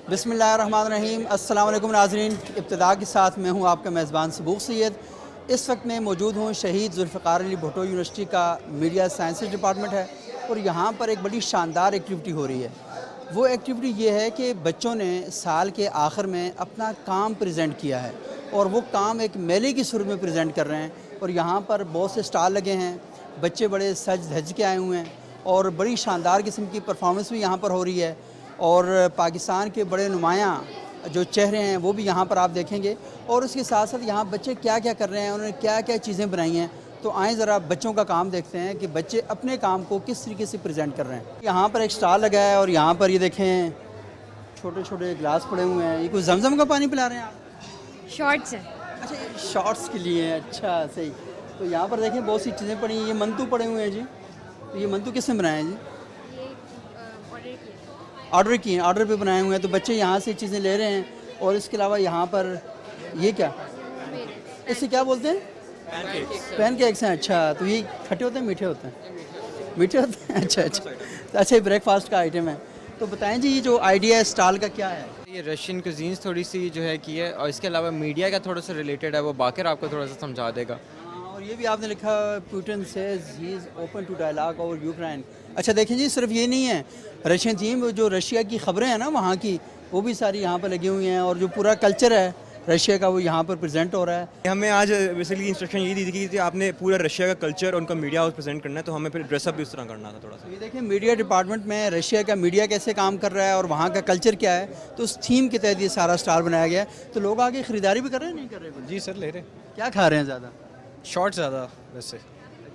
बिस्मिल्लाहिर्रहमानिर्रहीम। अस्सलाम वालेकुम नाज़रीन। इब्तिदा के साथ मैं हूँ आपका मेज़बान सबूक सैयद। इस वक्त मैं मौजूद हूँ शहीद जुल्फ़िकार अली भुट्टो यूनिवर्सिटी का मीडिया साइंसेज डिपार्टमेंट है और यहाँ पर एक बड़ी शानदार एक्टिविटी हो रही है। वो एक्टिविटी ये है कि बच्चों ने साल के आखिर में अपना काम प्रेजेंट किया है और वो काम एक मेले की सूरत में प्रेजेंट कर रहे हैं और यहाँ पर बहुत से स्टॉल लगे हैं। बच्चे बड़े सज धज के आए हुए हैं और बड़ी शानदार किस्म की परफॉर्मेंस भी यहाँ पर हो रही है और पाकिस्तान के बड़े नुमायाँ जो चेहरे हैं वो भी यहाँ पर आप देखेंगे। और उसके साथ साथ यहाँ बच्चे क्या क्या कर रहे हैं, उन्होंने क्या क्या चीज़ें बनाई हैं। तो आएँ ज़रा बच्चों का काम देखते हैं कि बच्चे अपने काम को किस तरीके से प्रेजेंट कर रहे हैं। यहाँ पर एक स्टॉल लगा है और यहाँ पर ये देखें छोटे छोटे गिलास पड़े हुए हैं। ये कोई जमजम का पानी पिला रहे हैं आप? शॉर्ट्स है। अच्छा, शॉर्ट्स के लिए है। अच्छा, सही। तो यहाँ पर देखें बहुत सी चीज़ें पड़ी हैं। ये मंतू पड़े हुए हैं जी। तो ये मंतू किसने बनाए हैं जी? ऑर्डर किए हैं, ऑर्डर पे बनाए हुए हैं। तो बच्चे यहाँ से चीज़ें ले रहे हैं। और इसके अलावा यहाँ पर ये क्या, इसे क्या बोलते हैं? पैनकेक्स हैं। अच्छा, तो ये खट्टे होते हैं मीठे होते हैं? मीठे होते हैं। अच्छा अच्छा, तो अच्छा, ब्रेकफास्ट का आइटम है। तो बताएं जी, ये जो आइडिया है स्टॉल का क्या है? ये रशियन कुजीन्स थोड़ी सी जो है की है और इसके अलावा मीडिया का थोड़ा सा रिलेटेड है, वो बाकर आपको थोड़ा सा समझा देगा। और ये भी आपने लिखा, Putin says he is open to dialogue over Ukraine. अच्छा देखें जी, सिर्फ ये नहीं है, रशियन टीम जो रशिया की ख़बरें हैं ना वहाँ की, वो भी सारी यहाँ पर लगी हुई हैं और जो पूरा कल्चर है रशिया का वो यहाँ पर प्रेजेंट हो रहा है। हमें आज बेसिकली इंस्ट्रक्शन ये दी थी कि आपने पूरा रशिया का कल्चर और उनका मीडिया हाउस प्रेजेंट करना है, तो हमें फिर ड्रेसअप भी उस तरह करना था थोड़ा सा। ये देखें मीडिया डिपार्टमेंट में रशिया का मीडिया कैसे काम कर रहा है और वहाँ का कल्चर क्या है, तो उस थीम के तहत ये सारा स्टॉल बनाया गया है। तो लोग आगे ख़रीदारी भी कर रहे हैं, नहीं कर रहे? जी सर, ले रहे। क्या खा रहे हैं ज़्यादा? शॉर्ट ज़्यादा वैसे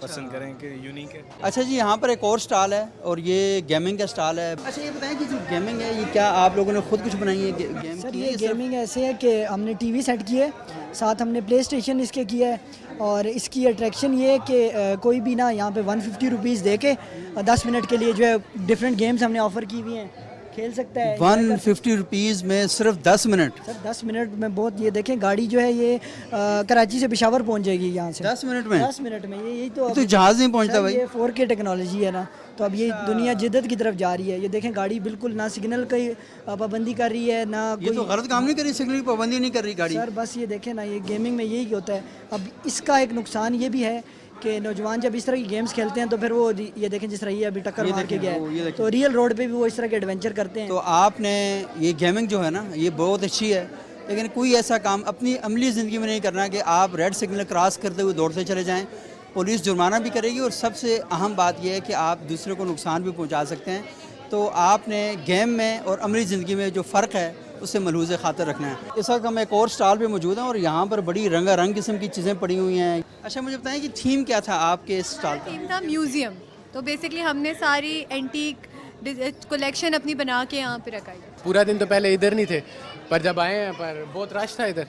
पसंद करें कि यूनिक है। अच्छा जी, यहाँ पर एक और स्टॉल है और ये गेमिंग का स्टॉल है। अच्छा, ये बताएं कि जो गेमिंग है ये क्या आप लोगों ने खुद कुछ बनाई है गेम? सर ये गेमिंग ऐसे है कि हमने टीवी सेट की है, साथ हमने प्ले स्टेशन इसके किया है और इसकी अट्रैक्शन ये है कि कोई भी ना यहाँ पे 150 रुपीज़ दे के 10 मिनट के लिए जो है डिफरेंट गेम्स हमने ऑफ़र की हुई हैं, खेल सकता है। 150 रुपीज़ में सिर्फ 10 मिनट? सर 10 मिनट में बहुत, ये देखें गाड़ी जो है ये कराची से पेशावर पहुंच जाएगी यहाँ से 10 मिनट में। 10 मिनट में यही तो जहाज़ नहीं पहुंचता भाई। ये 4K टेक्नोलॉजी है ना, तो अब ये दुनिया जिद्दत की तरफ जा रही है। ये देखें गाड़ी बिल्कुल ना सिग्नल की पाबंदी कर रही है ना ये तो गलत काम नहीं कर रही, सिग्नल की पाबंदी नहीं कर रही गाड़ी। सर बस ये देखें ना, ये गेमिंग में यही होता है। अब इसका एक नुकसान ये भी है कि नौजवान जब इस तरह की गेम्स खेलते हैं तो फिर वो ये देखें जिस तरह ये अभी टक्कर मार के गया है, तो रियल रोड पे भी वो इस तरह के एडवेंचर करते हैं। तो आपने ये गेमिंग जो है ना ये बहुत अच्छी है, लेकिन कोई ऐसा काम अपनी अमली ज़िंदगी में नहीं करना कि आप रेड सिग्नल क्रॉस करते हुए दौड़ते चले जाएँ। पुलिस जुर्माना भी करेगी और सबसे अहम बात यह है कि आप दूसरे को नुकसान भी पहुँचा सकते हैं। तो आपने गेम में और अमली ज़िंदगी में जो फ़र्क है उससे मलहूज़ खातर रखना है। इस वक्त हम एक और स्टॉल पे मौजूद हैं और यहाँ पर बड़ी रंगारंग किस्म की चीज़ें पड़ी हुई हैं। अच्छा, मुझे बताएं कि थीम क्या था आपके इस स्टॉल का? थीम था म्यूज़ियम। तो बेसिकली हमने सारी एंटीक कलेक्शन अपनी बना के यहाँ पे रखा है। पूरा दिन तो पहले इधर नहीं थे, पर जब आए हैं पर बहुत रश था इधर।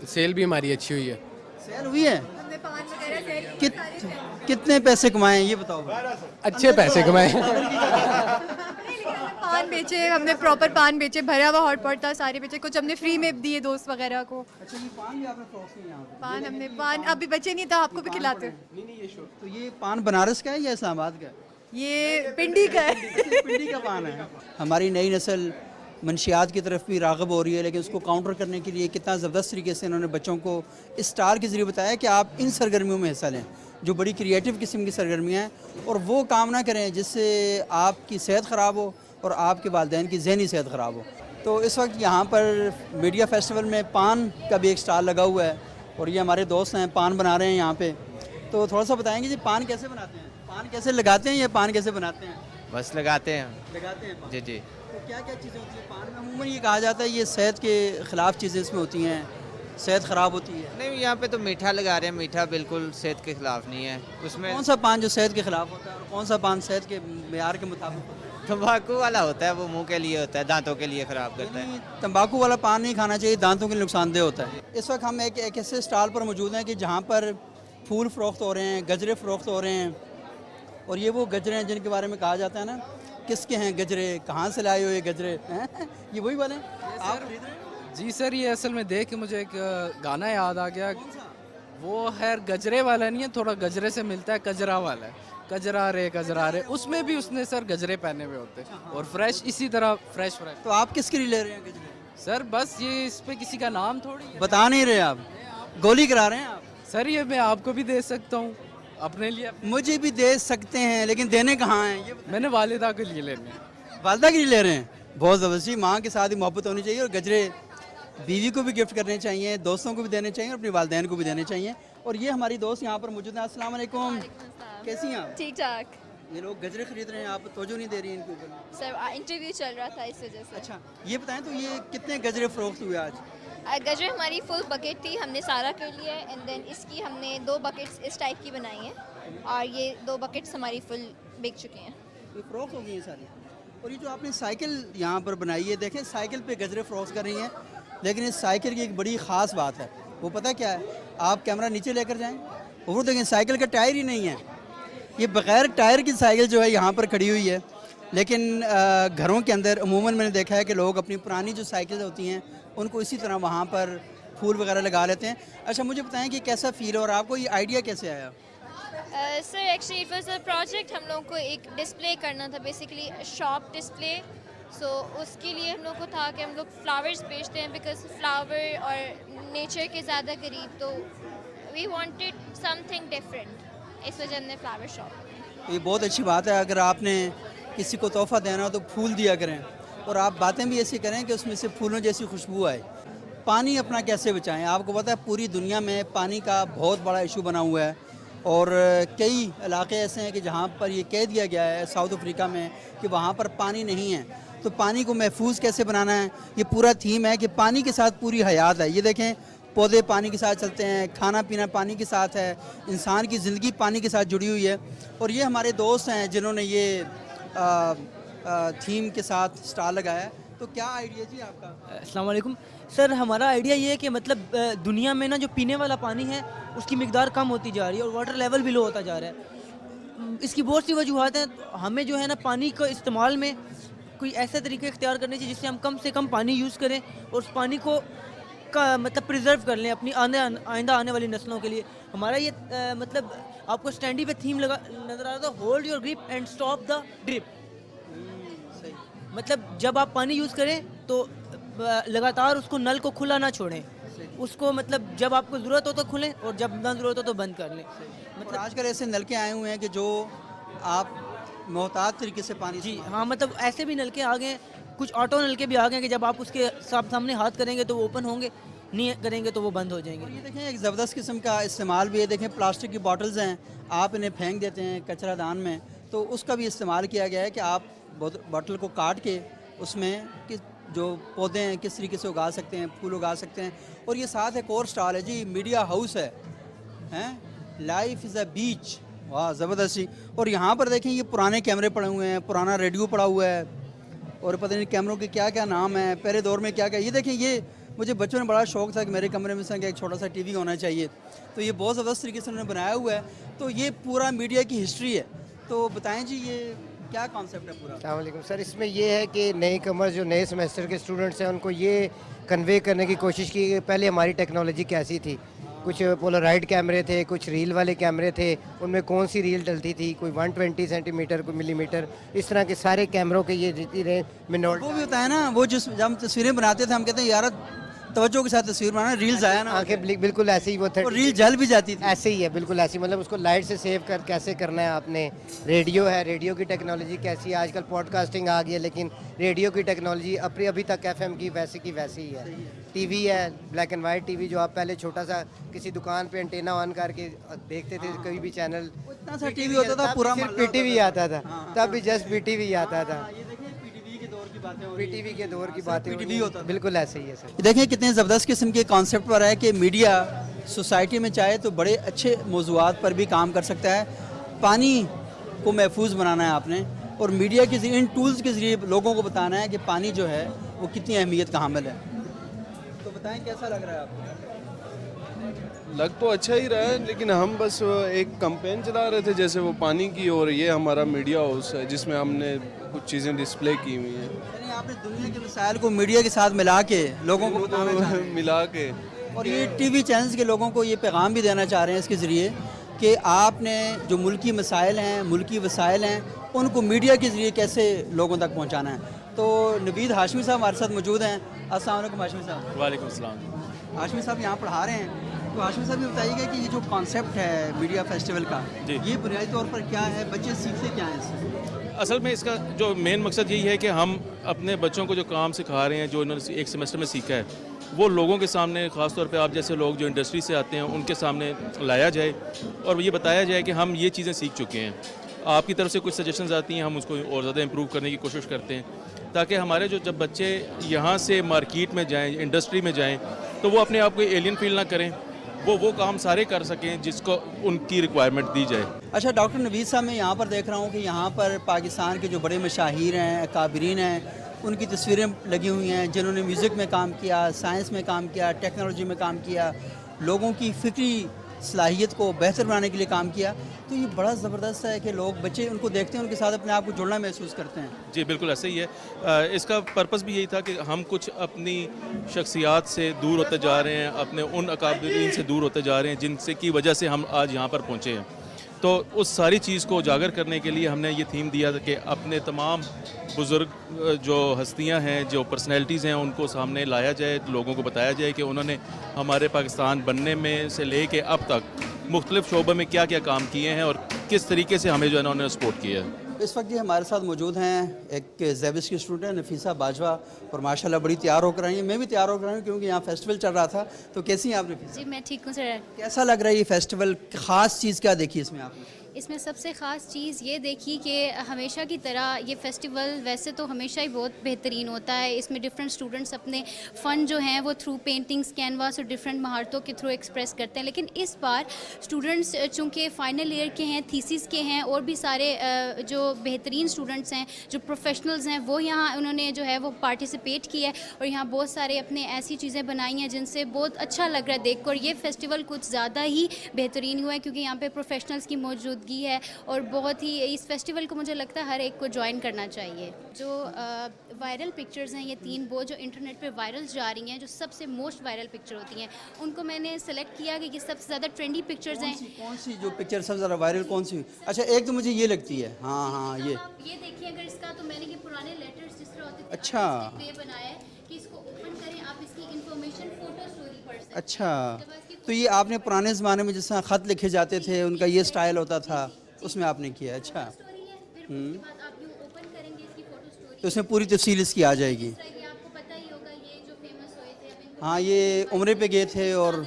सेल भी हमारी अच्छी हुई है। सेल हुई है? हमने पान वगैरह सेल कितने पैसे कमाए ये बताओ? अच्छे पैसे कमाए। पान बेचे हमने, प्रॉपर पान बेचे, भरा हुआ हॉटपॉट था, सारे बेचे। कुछ हमने फ्री में दिए दोस्त वगैरह को। अच्छा, ये पान भी आपने फ्रॉक से यहाँ पे? पान हमने, पान अभी बचे नहीं था, आपको भी खिलाते। तो ये पान बनारस का है या इस्लामाबाद का? ये पिंडी का है। पिंडी का पान है। हमारी नई नस्ल मंशियात की तरफ भी राग़िब हो रही है, लेकिन उसको काउंटर करने के लिए कितना ज़बरदस्त तरीके से इन्होंने बच्चों को इस स्टार के ज़रिए बताया कि आप इन सरगर्मियों में हिस्सा लें जो बड़ी क्रिएटिव किस्म की सरगर्मियाँ हैं और वो काम ना करें जिससे आपकी सेहत ख़राब हो और आपके वालिदैन की ज़हनी सेहत ख़राब हो। तो इस वक्त यहाँ पर मीडिया फेस्टिवल में पान का भी एक स्टाल लगा हुआ है और ये हमारे दोस्त हैं, पान बना रहे हैं यहाँ पे। तो थोड़ा सा बताएंगे जी, पान कैसे बनाते हैं, पान कैसे लगाते हैं या पान कैसे बनाते हैं? बस लगाते हैं पान। जी जी। तो क्या क्या चीज़ें होती हैं पान में? अमूमन ये कहा जाता है ये सेहत के ख़िलाफ़ चीज़ें इसमें होती हैं, सेहत ख़राब होती है। नहीं, यहाँ पे तो मीठा लगा रहे हैं। मीठा बिल्कुल सेहत के खिलाफ नहीं है। उसमें कौन सा पान जो सेहत के ख़िलाफ़ होता है और कौन सा पान सेहत के मेयार के मुताबिक होता है? तम्बाकू वाला होता है, वो मुंह के लिए होता है, दांतों के लिए ख़राब करता है। तंबाकू वाला पान नहीं खाना चाहिए, दांतों के लिए नुकसानदेह होता है। इस वक्त हम एक ऐसे स्टॉल पर मौजूद हैं कि जहाँ पर फूल फ़रोख्त हो रहे हैं, गजरे फ़रोख्त हो रहे हैं और ये वो गजरे हैं जिनके बारे में कहा जाता है ना, किसके हैं गजरे, कहाँ से लाए हो ये गजरे हैं? ये वही वाले आप खरीद रहे हैं? जी सर, ये असल में देख के मुझे एक गाना याद आ गया। वो खैर गजरे वाला नहीं है, थोड़ा गजरे से मिलता है, कजरा वाला है। गजरा रहे उसमें भी उसने सर गजरे पहने हुए होते और फ्रेश इसी तरह फ्रेश तो आप किसके लिए ले रहे हैं गजरे? सर बस ये इस पे किसी का नाम थोड़ी है बता नहीं रहे आप, गोली करा रहे हैं आप। सर, ये मैं आपको भी दे सकता हूँ अपने लिए, मुझे भी दे सकते हैं लेकिन देने कहाँ हैं ये मैंने वालिदा के लिए लेने हैं। वालदा के लिए ले रहे हैं। बहुत ज़बरदस्ती, माँ के साथ ही मोहब्बत होनी चाहिए और गजरे बीवी को भी गिफ्ट करने चाहिए, दोस्तों को भी देने चाहिए और अपनी वालदैन को भी देने चाहिए। और ये हमारी दोस्त यहाँ पर मौजूद है। अस्सलाम वालेकुम, कैसी हैं आप? ठीक ठाक ये लोग गजरे खरीद रहे हैं, आप तवज्जो नहीं दे रही हैं इनके ऊपर। सर, इंटरव्यू चल रहा था इस वजह से। अच्छा, ये बताएं तो ये कितने गजरे फरोख्त हुए आज? गजरे हमारी फुल बकेट थी, हमने सारा कर लिया है एंड देन इसकी हमने 2 बकेट्स इस टाइप की बनाई हैं और ये 2 बकेट्स हमारी फुल बिक चुकी हैं। ये फरोख्त हो गई हैं सारी। और ये जो आपने साइकिल यहाँ पर बनाई है, देखें साइकिल पे गजरे फरोख्त कर रही हैं, लेकिन इस साइकिल की एक बड़ी ख़ास बात है, वो पता क्या है? आप कैमरा नीचे लेकर जाएं, वो देखें साइकिल का टायर ही नहीं है। ये बग़ैर टायर की साइकिल जो है यहाँ पर खड़ी हुई है। लेकिन घरों के अंदर अमूमन मैंने देखा है कि लोग अपनी पुरानी जो साइकिल होती हैं उनको इसी तरह वहाँ पर फूल वगैरह लगा लेते हैं। अच्छा, मुझे बताएं कि कैसा फ़ील है और आपको ये आइडिया कैसे आया? Sir, actually it was a project, हम लोगों को एक डिस्प्ले करना था, बेसिकली शॉप डिस्प्ले। सो उसके लिए हम लोग को था कि हम लोग फ्लावर्स बेचते हैं बिकॉज फ्लावर और नेचर के ज़्यादा करीब, तो वी वांटेड समथिंग डिफरेंट, इस वजह हमने फ्लावर शॉप। ये बहुत अच्छी बात है। अगर आपने किसी को तोहफ़ा देना हो तो फूल दिया करें और आप बातें भी ऐसी करें कि उसमें से फूलों जैसी खुशबू आए। पानी अपना कैसे बचाएं? आपको पता है पूरी दुनिया में पानी का बहुत बड़ा इशू बना हुआ है और कई इलाके ऐसे हैं कि जहाँ पर ये कह दिया गया है साउथ अफ्रीका में कि वहाँ पर पानी नहीं है। तो पानी को महफूज कैसे बनाना है, ये पूरा थीम है कि पानी के साथ पूरी हयात है। ये देखें, पौधे पानी के साथ चलते हैं, खाना पीना पानी के साथ है, इंसान की ज़िंदगी पानी के साथ जुड़ी हुई है। और ये हमारे दोस्त हैं जिन्होंने ये थीम के साथ स्टाल लगाया है। तो क्या आइडिया जी आपका? अस्सलाम वालेकुम सर, हमारा आइडिया ये है कि मतलब दुनिया में ना जो पीने वाला पानी है उसकी मिकदार कम होती जा रही है और वाटर लेवल भी लो होता जा रहा है। इसकी बहुत सी वजूहत हैं। हमें जो है ना पानी को इस्तेमाल में कोई ऐसा तरीका इख्तियार करने चाहिए जिससे हम कम से कम पानी यूज़ करें और उस पानी को मतलब प्रिजर्व कर लें अपनी आइंदा आने वाली नस्लों के लिए। हमारा ये मतलब आपको स्टैंडी पे थीम लगा नज़र आ रहा था, hold your grip and stop the drip. मतलब जब आप पानी यूज़ करें तो लगातार उसको नल को खुला ना छोड़ें, उसको मतलब जब आपको ज़रूरत हो तो खुलें और जब ना ज़रूरत हो तो बंद कर लें। मतलब आजकल ऐसे नलके आए हुए हैं कि जो आप मोहतात तरीके से पानी जी हाँ, मतलब ऐसे भी नलके आ गए, कुछ ऑटो नलके भी आ गए कि जब आप उसके सामने हाथ करेंगे तो वो ओपन होंगे, नहीं करेंगे तो वो बंद हो जाएंगे। ये देखें एक ज़बरदस्त किस्म का इस्तेमाल भी है। देखें प्लास्टिक की बॉटल्स हैं, आप इन्हें फेंक देते हैं कचरा दान में, तो उसका भी इस्तेमाल किया गया है कि आप बॉटल को काट के उसमें कि जो पौधे हैं किस तरीके से उगा सकते हैं, फूल उगा सकते हैं। और ये साथ एक और स्टॉल है जी, मीडिया हाउस है लाइफ इज़ अ बीच। वाह ज़बरदस्त जी। और यहाँ पर देखें ये पुराने कैमरे पड़े हुए हैं, पुराना रेडियो पड़ा हुआ है और पता नहीं कैमरों के क्या क्या नाम है, पहले दौर में क्या क्या। ये देखें, ये मुझे बचपन में बड़ा शौक़ था कि मेरे कमरे में संग एक छोटा सा टीवी होना चाहिए, तो ये बहुत ज़बरदस्त तरीके से उन्होंने बनाया हुआ है। तो ये पूरा मीडिया की हिस्ट्री है। तो बताएं जी ये क्या कॉन्सेप्ट है पूरा? अस्सलाम वालेकुम सर, इसमें ये है कि नए कमर्स जो नए सेमेस्टर के स्टूडेंट्स हैं उनको ये कन्वे करने की कोशिश की कि पहले हमारी टेक्नोलॉजी कैसी थी। कुछ पोलराइड कैमरे थे, कुछ रील वाले कैमरे थे, उनमें कौन सी रील डलती थी, कोई 120 सेंटीमीटर, कोई मिलीमीटर, इस तरह के सारे कैमरों के ये जितनी रेंज में नोट। वो भी होता है ना, वो जब हम तस्वीरें बनाते थे हम कहते हैं यार तवज्जो के साथ तस्वीर बनाना, रील्स आया ना, आंखें बिल्कुल ऐसे ही वो रील जल भी जाती थी। ऐसे ही है, बिल्कुल ऐसे ही, मतलब उसको लाइट से सेव कर कैसे करना है आपने। रेडियो है, रेडियो की टेक्नोलॉजी कैसी है, आजकल पॉडकास्टिंग आ गई है, लेकिन रेडियो की टेक्नोलॉजी अभी तक FM की वैसी ही है। टीवी है, ब्लैक एंड वाइट टीवी, जो आप पहले छोटा सा किसी दुकान पे एंटेना ऑन करके देखते थे, कोई भी चैनल, इतना सा टीवी होता था पूरा, PTV आता था, तब भी जस्ट PTV आता था। PTV के दौर की बातें PTV होता था। बिल्कुल ऐसे ही है सर। देखिए कितने ज़बरदस्त किस्म के कॉन्सेप्ट पर है कि मीडिया सोसाइटी में चाहे तो बड़े अच्छे मौज़ूआत पर भी काम कर सकता है। पानी को महफूज बनाना है आपने, और मीडिया के ज़रिए इन टूल्स के ज़रिए लोगों को बताना है कि पानी जो है वो कितनी अहमियत का हामिल है। तो बताएं कैसा लग रहा है आपको? लग तो अच्छा ही रहा है, लेकिन हम बस एक कैंपेन चला रहे थे जैसे वो पानी की, और ये हमारा मीडिया हाउस है जिसमें हमने कुछ चीज़ें डिस्प्ले की हुई हैं। यानी आपने दुनिया के मसाइल को मीडिया के साथ मिला के लोगों को बताना चाह रहे हैं। मिला के, और ये TV चैनल्स के लोगों को ये पैगाम भी देना चाह रहे हैं इसके ज़रिए कि आपने जो मुल्की मसाइल हैं, मुल्की वसाइल हैं, उनको मीडिया के ज़रिए कैसे लोगों तक पहुँचाना है। तो नवीद हाशमी साहब हमारे साथ मौजूद हैं। अस्सलाम वालेकुम हाशमी साहब। वालेकुम अस्सलाम। हाशमी साहब यहाँ पढ़ा रहे हैं, तो हाशमी साहब ये बताइएगा कि ये जो कॉन्सेप्ट है मीडिया फेस्टिवल का, ये बुनियादी तौर पर क्या है, बच्चे सीखते क्या हैं इससे? असल में इसका जो मेन मकसद यही है कि हम अपने बच्चों को जो काम सिखा रहे हैं, जो इन्होंने एक सेमेस्टर में सीखा है, वो लोगों के सामने, ख़ास तौर पे आप जैसे लोग जो इंडस्ट्री से आते हैं उनके सामने लाया जाए और ये बताया जाए कि हम ये चीज़ें सीख चुके हैं। आपकी तरफ से कुछ सजेशंस आती हैं, हम उसको और ज़्यादा इम्प्रूव करने की कोशिश करते हैं, ताकि हमारे जब बच्चे यहाँ से मार्केट में जाएँ, इंडस्ट्री में जाएँ, तो वो अपने आप को एलियन फील ना करें, वो काम सारे कर सकें जिसको उनकी रिक्वायरमेंट दी जाए। अच्छा डॉक्टर नवीद साहब, मैं यहाँ पर देख रहा हूँ कि यहाँ पर पाकिस्तान के जो बड़े मशाहिर हैं, अकाबरीन हैं, उनकी तस्वीरें लगी हुई हैं जिन्होंने म्यूज़िक में काम किया, साइंस में काम किया, टेक्नोलॉजी में काम किया, लोगों की फ़िक्री सलाहियत को बेहतर बनाने के लिए काम किया। तो ये बड़ा ज़बरदस्त है कि लोग, बच्चे उनको देखते हैं, उनके साथ अपने आप को जुड़ना महसूस करते हैं। जी बिल्कुल ऐसे ही है। इसका पर्पस भी यही था कि हम कुछ अपनी शख्सियात से दूर होते जा रहे हैं, अपने उन अकाबरीन से दूर होते जा रहे हैं जिनसे की वजह से हम आज यहाँ पर पहुँचे हैं। तो उस सारी चीज़ को उजागर करने के लिए हमने ये थीम दिया था कि अपने तमाम बुज़ुर्ग जो हस्तियां हैं, जो पर्सनैलिटीज़ हैं, उनको सामने लाया जाए, लोगों को बताया जाए कि उन्होंने हमारे पाकिस्तान बनने में से ले के अब तक मुख्तलिफ़ शोबों में क्या क्या काम किए हैं और किस तरीके से हमें जो है ना उन्होंने सपोर्ट किया है। इस वक्त ये हमारे साथ मौजूद हैं एक ज़ेबिस की स्टूडेंट है नफीसा बाजवा, और माशाल्लाह बड़ी तैयार होकर आई हैं। मैं भी तैयार होकर आई हूँ क्योंकि यहाँ फेस्टिवल चल रहा था। तो कैसी हैं आप नफीसा? जी मैं ठीक हूँ सर। कैसा लग रहा है ये फेस्टिवल? ख़ास चीज़ क्या देखी इसमें आपने? इसमें सबसे ख़ास चीज़ ये देखी कि हमेशा की तरह ये फेस्टिवल वैसे तो हमेशा ही बहुत बेहतरीन होता है। इसमें डिफरेंट स्टूडेंट्स अपने फ़न जो हैं वो थ्रू पेंटिंग्स, कैनवास और डिफरेंट महारतों के थ्रू एक्सप्रेस करते हैं। लेकिन इस बार स्टूडेंट्स चूँकि फ़ाइनल ईयर के हैं, थीसिस के हैं, और भी सारे जो बेहतरीन स्टूडेंट्स हैं, जो प्रोफेशनल्स हैं, वो यहाँ उन्होंने जो है वो पार्टिसिपेट किया है और यहाँ बहुत सारे अपने ऐसी चीज़ें बनाई हैं जिनसे बहुत अच्छा लग रहा है देख कर। ये फेस्टिवल कुछ ज़्यादा ही बेहतरीन हुआ है क्योंकि यहाँ पे प्रोफेशनल्स की मौजूदगी है और बहुत ही, इस फेस्टिवल को मुझे लगता है हर एक को ज्वाइन करना चाहिए। जो वायरल पिक्चर्स हैं, ये 3 वो जो इंटरनेट पे वायरल जा रही हैं, जो सबसे मोस्ट वायरल पिक्चर होती हैं, उनको मैंने सेलेक्ट किया कि ये सबसे ज़्यादा ट्रेंडी पिक्चर्स हैं। कौन सी जो पिक्चर सबसे ज़्यादा वायरल कौन सी? अच्छा, एक तो मुझे ये लगती है, हाँ ये देखिए अगर इसका, तो मैंने ये पुराने लेटर्स जिस तरह होते थे, अच्छा पे बनाया है कि इसको ओपन करें, आप इसकी इंफॉर्मेशन फोटो स्टोरी पढ़ सकते हैं। अच्छा, तो ये आपने पुराने ज़माने में जिस तरह ख़त लिखे जाते थे, उनका ये स्टाइल होता था, उसमें आपने किया? अच्छा, तो इसमें पूरी तफसील इसकी आ जाएगी। आपको पता ही होगा ये जो फेमस हुए थे, हाँ, ये उम्रे पे गए थे और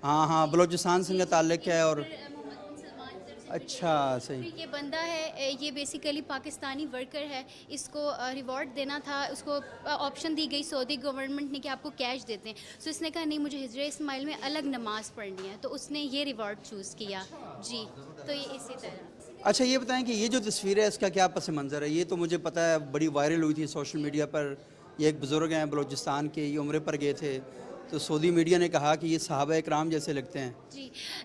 हाँ बलोचिस्तान से ताल्लुक़ है। और अच्छा, सही। ये बंदा है, ये बेसिकली पाकिस्तानी वर्कर है, इसको रिवॉर्ड देना था, उसको ऑप्शन दी गई सऊदी गवर्नमेंट ने कि आपको कैश देते हैं। सो इसने कहा नहीं, मुझे हिजरे इस्माइल में अलग नमाज़ पढ़नी है, तो उसने ये रिवॉर्ड चूज़ किया। जी, तो ये इसी तरह। अच्छा, ये बताएं कि ये जो तस्वीर है इसका क्या पस मंज़र है? ये तो मुझे पता है बड़ी वायरल हुई थी सोशल मीडिया पर। ये एक बुज़ुर्ग हैं बलोचिस्तान के, ये उम्रे पर गए थे, तो सऊदी मीडिया ने कहा कि ये सहाबा इकराम जैसे लगते हैं।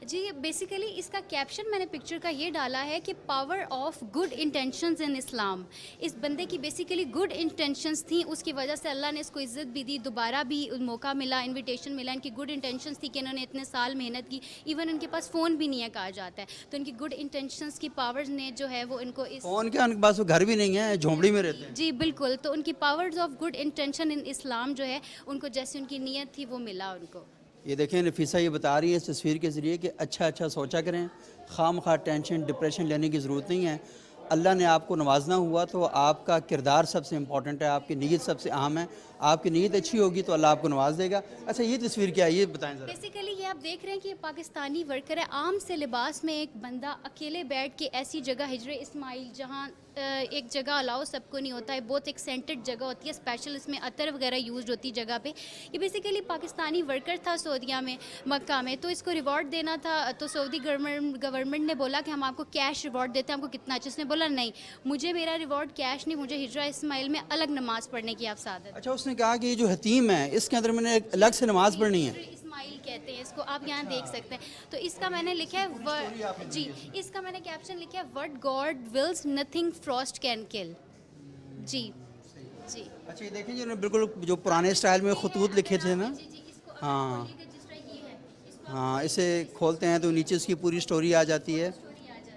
जी बेसिकली इसका कैप्शन मैंने पिक्चर का ये डाला है कि पावर ऑफ गुड इंटेंशंस इन इस्लाम। इस बंदे की बेसिकली गुड इंटेंशंस थी, उसकी वजह से अल्लाह ने इसको इज़्ज़त भी दी, दोबारा भी मौका मिला, इनविटेशन मिला। इनकी गुड इंटेंशंस थी कि इन्होंने इतने साल मेहनत की, इवन इनके पास फ़ोन भी नहीं है कहा जाता है, तो इनकी गुड इंटेंशंस की पावर्स ने जो है वो इनको इस फ़ोन क्या, उनके पास घर भी नहीं है, झोंपड़ी में रहते हैं। जी बिल्कुल, तो उनकी powers of good intention in Islam जो है उनको जैसे उनकी नीयत थी वो मिला उनको। ये देखें, नफीसा ये बता रही है इस तस्वीर के ज़रिए कि अच्छा सोचा करें, खाम-खा टेंशन डिप्रेशन लेने की ज़रूरत नहीं है। अल्लाह ने आपको नवाजना हुआ तो आपका किरदार सबसे इम्पॉर्टेंट है, आपकी नीयत सबसे अहम है। आपकी नीयत अच्छी होगी तो अल्लाह आपको नवाज देगा। अच्छा, ये तस्वीर क्या है, ये बताएं ज़रा। बेसिकली ये आप देख रहे हैं कि ये पाकिस्तानी वर्कर है, आम से लिबास में एक बंदा अकेले बैठ के ऐसी जगह, हिजरे इस्माइल, जहाँ एक जगह अलाउ सबको नहीं होता है, बहुत एक सेंटेड जगह होती है, स्पेशल इसमें अतर वगैरह यूज़ होती है जगह पे। ये बेसिकली पाकिस्तानी वर्कर था सऊदीया में, मक्का में, तो इसको रिवॉर्ड देना था, तो सऊदी गवर्नमेंट ने बोला कि हम आपको कैश रिवॉर्ड देते हैं, आपको कितना चाहिए? उसने बोला नहीं, मुझे मेरा रिवॉर्ड कैश नहीं, मुझे हिजरा इस्माइल में अलग नमाज़ पढ़ने की आप सादत। अच्छा, उसने कहा कि ये जो हतीम है इसके अंदर मैंने अलग से नमाज़ पढ़नी है। इस्माइल कहते हैं इसको, आप यहाँ देख सकते हैं। तो इसका मैंने लिखा है जी, इसका मैंने कैप्शन लिखा है what God wills nothing frost can kill. जी। अच्छा, ये देखिए, जो बिल्कुल जो पुराने स्टाइल में खतूत लिखे थे ना, हाँ, हाँ, इसे खोलते हैं तो नीचे उसकी पूरी स्टोरी आ जाती है।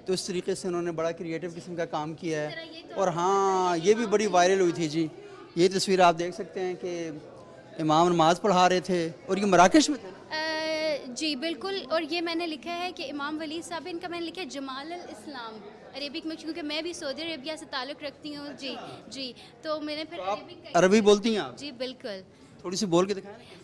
तो इस तरीके से उन्होंने बड़ा क्रिएटिव किस्म का काम किया है। और हाँ, ये भी बड़ी वायरल हुई थी जी। ये तस्वीर आप देख सकते हैं कि इमाम नमाज पढ़ा रहे थे और ये मराकश में थे। जी बिल्कुल। और ये मैंने लिखा है कि इमाम वली साहब, इनका मैंने लिखा है जमाल अल इस्लाम अरेबिक में, क्योंकि मैं भी सऊदी अरेबिया से ताल्लुक़ रखती हूँ। जी जी, तो मैंने फिर अरबी बोलती हैं आप? जी बिल्कुल। थोड़ी सी बोल के दिखाएं।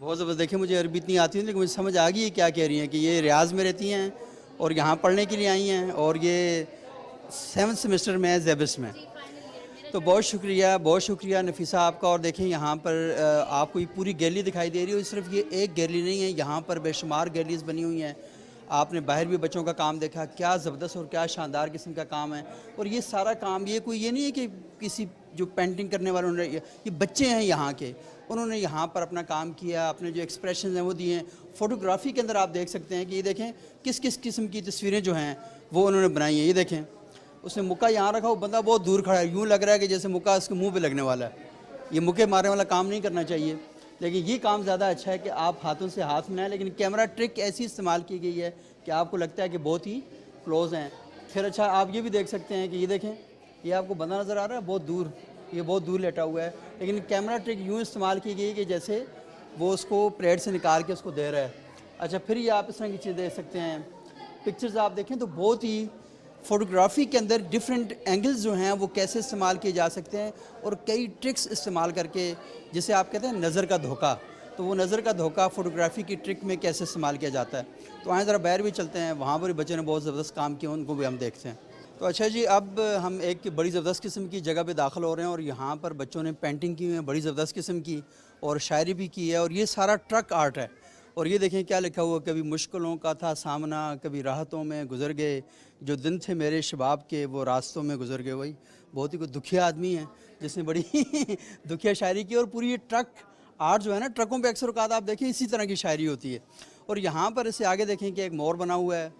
बहुत ज़बरदस्त। देखिए, मुझे अरबी इतनी आती नहीं, लेकिन मुझे समझ आ गई है क्या कह रही हैं कि ये रियाज में रहती हैं और यहाँ पढ़ने के लिए आई हैं और ये 7th सेमेस्टर में है ज़ेबिस में। तो बहुत शुक्रिया नफीसा आपका। और देखें, यहाँ पर आपको ये पूरी गैलरी दिखाई दे रही है। सिर्फ ये एक गैलरी नहीं है, यहाँ पर बेशुमार गैलरीज बनी हुई हैं। आपने बाहर भी बच्चों का काम देखा, क्या ज़बरदस्त और क्या शानदार किस्म का काम है। और ये सारा काम, ये कोई ये नहीं है कि किसी जो पेंटिंग करने वाले उन्होंने, ये बच्चे हैं यहाँ के, उन्होंने यहाँ पर अपना काम किया, अपने जो एक्सप्रेशन हैं वो दिए हैं। फ़ोटोग्राफ़ी के अंदर आप देख सकते हैं कि ये देखें किस किस किस्म की तस्वीरें जो हैं वो उन्होंने बनाई हैं। ये देखें, उसने मुक्का यहाँ रखा, वो बंदा बहुत दूर खड़ा है, यूँ लग रहा है कि जैसे मुक्का उसके मुंह पे लगने वाला है। ये मुक्के मारने वाला काम नहीं करना चाहिए, लेकिन ये काम ज़्यादा अच्छा है कि आप हाथों से हाथ मिलाएं। लेकिन कैमरा ट्रिक ऐसी इस्तेमाल की गई है कि आपको लगता है कि बहुत ही क्लोज़ हैं। फिर अच्छा, आप ये भी देख सकते हैं कि ये देखें, ये आपको बंदा नज़र आ रहा है बहुत दूर, ये बहुत दूर लेटा हुआ है, लेकिन कैमरा ट्रिक यूँ इस्तेमाल की गई कि जैसे वो उसको प्लेट से निकाल के उसको दे रहा है। अच्छा, फिर ये आप इस तरह की चीज़ देख सकते हैं। पिक्चर्स आप देखें तो बहुत ही फ़ोटोग्राफ़ी के अंदर डिफरेंट एंगल्स जो हैं वो कैसे इस्तेमाल किए जा सकते हैं और कई ट्रिक्स इस्तेमाल करके, जिसे आप कहते हैं नज़र का धोखा, तो वो नज़र का धोखा फ़ोटोग्राफ़ी की ट्रिक में कैसे इस्तेमाल किया जाता है। तो आए ज़रा बाहर भी चलते हैं, वहाँ पर भी बच्चों ने बहुत ज़बरदस्त काम किया, उनको भी हम देखते हैं। तो अच्छा जी, अब हम एक बड़ी ज़बरदस्त किस्म की जगह पे दाखिल हो रहे हैं और यहाँ पर बच्चों ने पेंटिंग की हुई है बड़ी ज़बरदस्त किस्म की, और शायरी भी की है। और ये सारा ट्रक आर्ट है। और ये देखें क्या लिखा हुआ, कभी मुश्किलों का था सामना, कभी राहतों में गुजर गए, जो दिन थे मेरे शबाब के वो रास्तों में गुजर गए। वही बहुत ही कोई दुखिया आदमी है जिसने बड़ी दुखिया शायरी की। और पूरी ये ट्रक आर्ट जो है ना, ट्रकों पे अक्सर औकात आप देखें इसी तरह की शायरी होती है। और यहाँ पर इससे आगे देखें कि एक मोर बना हुआ है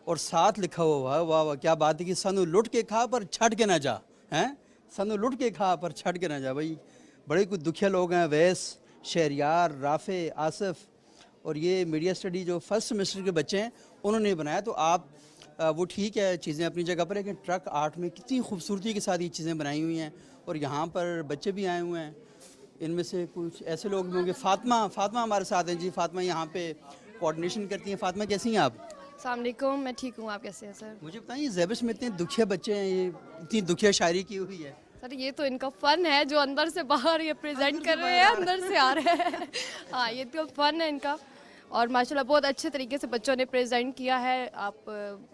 और साथ लिखा हुआ, वाह वाह वाह क्या बात है, कि सनु लुट के खा पर छट के ना जा, हैं सनु लुट के खा पर छट के ना जा। भाई बड़े कुछ दुखिया लोग हैं, वैस, शहरियार, राफ़े, आसिफ। और ये मीडिया स्टडी जो फर्स्ट सेमेस्टर के बच्चे हैं उन्होंने बनाया। तो आप वो ठीक है, चीज़ें अपनी जगह पर, लेकिन ट्रक आर्ट में कितनी खूबसूरती के साथ ये चीज़ें बनाई हुई हैं। और यहाँ पर बच्चे भी आए हुए हैं, इनमें से कुछ ऐसे लोग भी होंगे। फ़ातिमा हमारे साथ हैं जी। फ़ातिमा यहाँ पे कोऑर्डिनेशन करती हैं। फ़ातिमा कैसी हैं आप? अस्सलाम वालेकुम, मैं ठीक हूँ, आप कैसे हैं सर? मुझे बताइए, ज़ेबिस में इतने दुखिया बच्चे हैं, ये इतनी दुखिया शायरी की हुई है। सर ये तो इनका फ़न है जो अंदर से बाहर ये प्रेजेंट कर रहे हैं, अंदर से आ रहे हैं। हाँ, ये तो फ़न है इनका। और माशाल्लाह बहुत अच्छे तरीके से बच्चों ने प्रेजेंट किया है। आप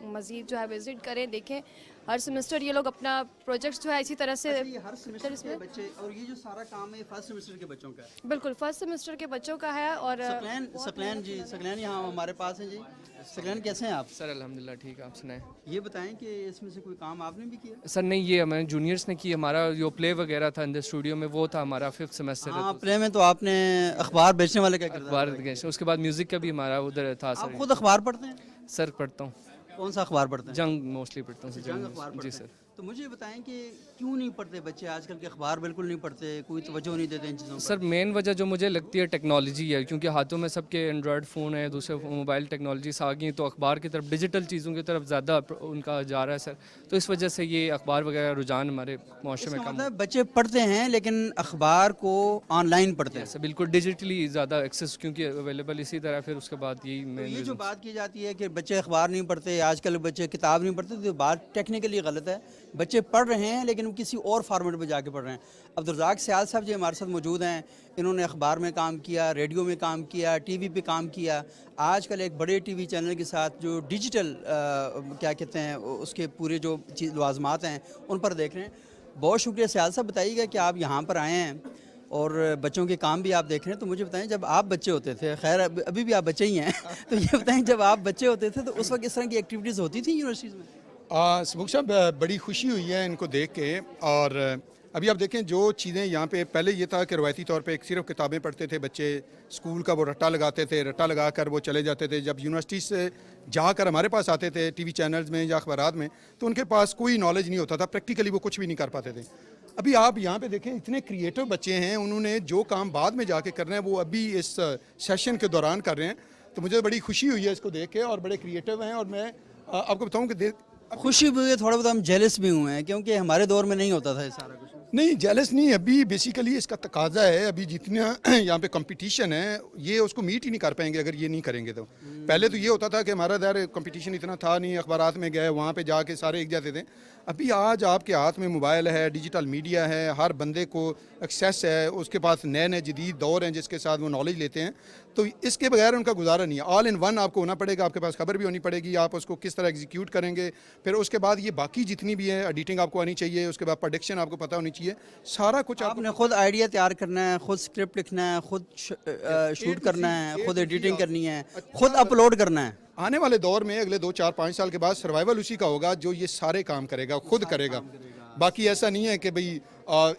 मज़ीद जो है विज़िट करें, देखें। हर सेमेस्टर ये लोग अपना प्रोजेक्ट्स जो है इसी तरह से हर सेमेस्टर के बच्चे, और ये जो सारा काम है फर्स्ट सेमेस्टर के बच्चों का है। बिल्कुल फर्स्ट सेमेस्टर के बच्चों का है। और सकलैन यहाँ हमारे पास है जी। सकलैन कैसे हैं आप? सर अल्हम्दुलिल्लाह ठीक, आप सुनाएं। ये बताएं कि इसमें से कोई काम आपने भी किया? सर नहीं, ये हमारे जूनियर्स ने की। हमारा जो प्ले वगैरह था अंदर स्टूडियो में वो था हमारा 5th सेमेस्टर। हाँ, प्ले में तो आपने अखबार बेचने वाले का अखबार, उसके बाद म्यूज़िक का भी हमारा उधर था। आप खुद अखबार पढ़ते हैं? सर पढ़ता हूँ। कौन सा अखबार पढ़ते हैं? जंग मोस्टली पढ़ता हूँ। जंग अखबार पढ़ते जी सर। तो मुझे बताएं कि क्यों नहीं पढ़ते बच्चे आजकल के अखबार? बिल्कुल नहीं पढ़ते, कोई तवज्जो नहीं देते इन चीज़ों पर। सर मेन वजह जो मुझे लगती है टेक्नोलॉजी है, क्योंकि हाथों में सबके एंड्रॉयड फ़ोन है, दूसरे मोबाइल टेक्नोलॉजीज आ गई, तो अखबार की तरफ, डिजिटल चीज़ों की तरफ ज़्यादा उनका जा रहा है सर। तो इस वजह से ये अखबार वगैरह रुझान हमारे माशरे में कम। मतलब बच्चे पढ़ते हैं लेकिन अखबार को ऑनलाइन पढ़ते हैं? सर बिल्कुल, डिजिटली ज़्यादा एक्सेस क्योंकि अवेलेबल, इसी तरह फिर उसके बाद यही तो मेन ये जो बात की जाती है कि बच्चे अखबार नहीं पढ़ते, आजकल बच्चे किताब नहीं पढ़ते, तो बात टेक्निकली गलत है। बच्चे पढ़ रहे हैं लेकिन वो किसी और फॉर्मेट में जाके पढ़ रहे हैं। अब्दुर्रज़ाक सियाल साहब जी हमारे साथ मौजूद हैं। इन्होंने अखबार में काम किया, रेडियो में काम किया, टीवी पे काम किया। आजकल एक बड़े टीवी चैनल के साथ जो डिजिटल क्या कहते हैं उसके पूरे जो लवाज़मात हैं उन पर देख रहे हैं। बहुत शुक्रिया सियाल साहब। बताइएगा कि आप यहाँ पर आए हैं और बच्चों के काम भी आप देख रहे हैं। तो मुझे बताएं, जब आप बच्चे होते थे, खैर अभी भी आप बच्चे ही हैं तो ये बताएं, जब आप बच्चे होते थे तो उस वक्त इस तरह की एक्टिविटीज़ होती थी यूनिवर्सिटीज़ में? सबूक साहब, बड़ी खुशी हुई है इनको देख के। और अभी आप देखें जो चीज़ें यहाँ पे पहले ये था कि रवायती तौर पे सिर्फ किताबें पढ़ते थे बच्चे, स्कूल का वो रट्टा लगाते थे, रट्टा लगा कर वो चले जाते थे। जब यूनिवर्सिटी से जाकर हमारे पास आते थे टीवी चैनल्स में या अखबारात में, तो उनके पास कोई नॉलेज नहीं होता था, प्रैक्टिकली वो कुछ भी नहीं कर पाते थे। अभी आप यहाँ पे देखें इतने क्रिएटिव बच्चे हैं, उन्होंने जो काम बाद में जाके करना है वो अभी इस सेशन के दौरान कर रहे हैं। तो मुझे बड़ी खुशी हुई है इसको देख के, और बड़े क्रिएटिव हैं। और मैं आपको बताऊँ कि खुशी भी हुई है, थोड़ा बहुत हम जेलस भी हुए हैं, क्योंकि हमारे दौर में नहीं होता था ये सारा कुछ। नहीं, जेलस नहीं, अभी बेसिकली इसका तकाजा है। अभी जितना यहाँ पे कंपटीशन है ये उसको मीट ही नहीं कर पाएंगे अगर ये नहीं करेंगे तो। पहले तो ये होता था कि हमारा दर कंपटीशन इतना था नहीं, अखबारात में गए वहाँ पे जाके सारे एक जैसे थे। अभी आज आपके हाथ में मोबाइल है, डिजिटल मीडिया है, हर बंदे को एक्सेस है, उसके पास नए नए जदीद दौर हैं जिसके साथ वो नॉलेज लेते हैं। तो इसके बगैर उनका गुजारा नहीं है। ऑल इन वन आपको होना पड़ेगा, आपके पास खबर भी होनी पड़ेगी, आप उसको किस तरह एग्जीक्यूट करेंगे। फिर उसके बाद ये बाकी जितनी भी है एडिटिंग आपको आनी चाहिए, उसके बाद प्रोडक्शन आपको पता होनी चाहिए, सारा कुछ आपने खुद आइडिया तैयार करना है, खुद स्क्रिप्ट लिखना है, खुद शूट करना है, खुद एडिटिंग करनी है, खुद अपलोड करना है। आने वाले दौर में अगले 2, 4, 5 साल के बाद सर्वाइवल उसी का होगा जो ये सारे काम करेगा, खुद करेगा। बाकी ऐसा नहीं है कि भाई